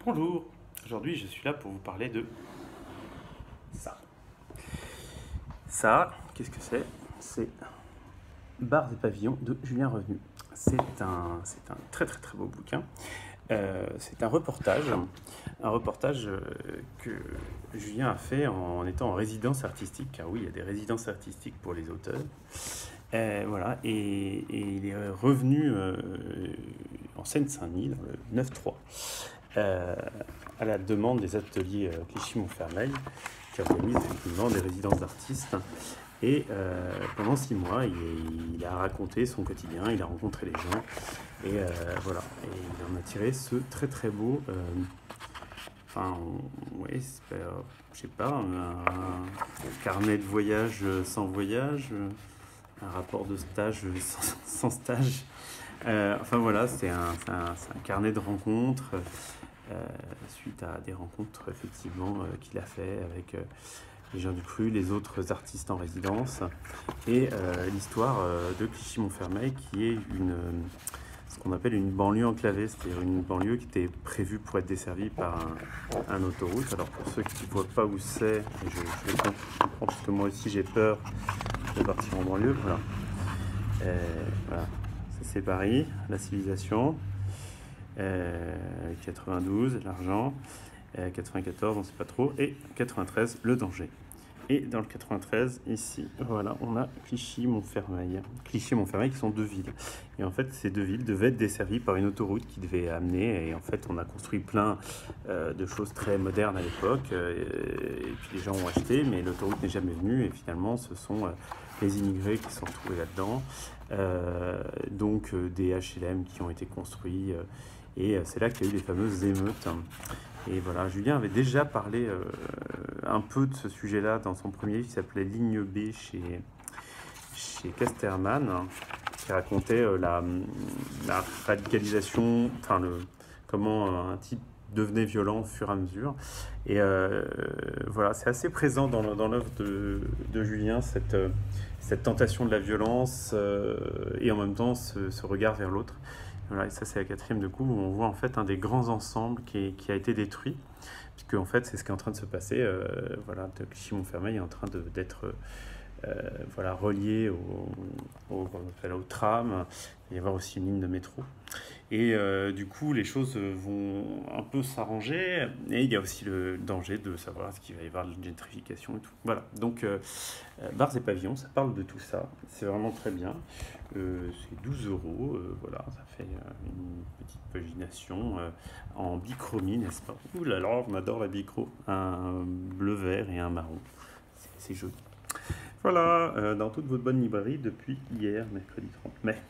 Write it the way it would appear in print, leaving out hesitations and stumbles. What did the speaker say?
Bonjour, aujourd'hui je suis là pour vous parler de ça. Ça, qu'est-ce que c'est? C'est Bars et pavillons de Julien Revenu. C'est un très très très beau bouquin. C'est un reportage que Julien a fait en étant en résidence artistique, car oui, il y a des résidences artistiques pour les auteurs. Voilà, et il est revenu en Seine-Saint-Denis, dans le 9-3, à la demande des ateliers Clichy-Montfermeil, qui organisent effectivement des résidences d'artistes. Et pendant 6 mois, il a raconté son quotidien, il a rencontré les gens, et voilà, et il en a tiré ce très très beau, ouais, je sais pas, un carnet de voyage sans voyage, un rapport de stage sans stage. Enfin voilà, c'est un carnet de rencontres suite à des rencontres effectivement qu'il a fait avec les gens du cru, les autres artistes en résidence, et l'histoire de Clichy-Montfermeil, qui est ce qu'on appelle une banlieue enclavée, c'est-à-dire une banlieue qui était prévue pour être desservie par un autoroute. Alors pour ceux qui ne voient pas où c'est, je comprends parce que moi aussi j'ai peur de partir en banlieue. Voilà, voilà. Ça c'est Paris, la civilisation, 92, l'argent, 94, on ne sait pas trop, et 93, le danger. Et dans le 93, ici, voilà, on a Clichy-Montfermeil. Clichy-Montfermeil qui sont deux villes. Et en fait, ces deux villes devaient être desservies par une autoroute qui devait amener. Et en fait, on a construit plein de choses très modernes à l'époque. Et puis les gens ont acheté, mais l'autoroute n'est jamais venue. Et finalement, ce sont les immigrés qui sont retrouvés là-dedans. Donc des HLM qui ont été construits. Et c'est là qu'il y a eu les fameuses émeutes. Et voilà, Julien avait déjà parlé un peu de ce sujet-là dans son premier livre qui s'appelait Ligne B chez Casterman, hein, qui racontait la radicalisation, enfin comment un type devenait violent au fur et à mesure. Et voilà, c'est assez présent dans l'œuvre de Julien, cette tentation de la violence et en même temps ce regard vers l'autre. Voilà, et ça c'est la quatrième de coup où on voit en fait un des grands ensembles qui a été détruit, puisque en fait c'est ce qui est en train de se passer. Voilà, Clichy-Montfermeil est en train d'être voilà, relié au tram. Il va y avoir aussi une ligne de métro. Et du coup, les choses vont un peu s'arranger. Et il y a aussi le danger de savoir ce qu'il va y avoir de gentrification et tout. Voilà, donc Bars et pavillons, ça parle de tout ça. C'est vraiment très bien. C'est 12 euros. Voilà, ça fait une petite pagination en bichromie, n'est-ce pas? Ouh là là, on adore la bichro. Un bleu vert et un marron. C'est joli. Voilà, dans toute votre bonne librairie depuis hier, mercredi 30 mai.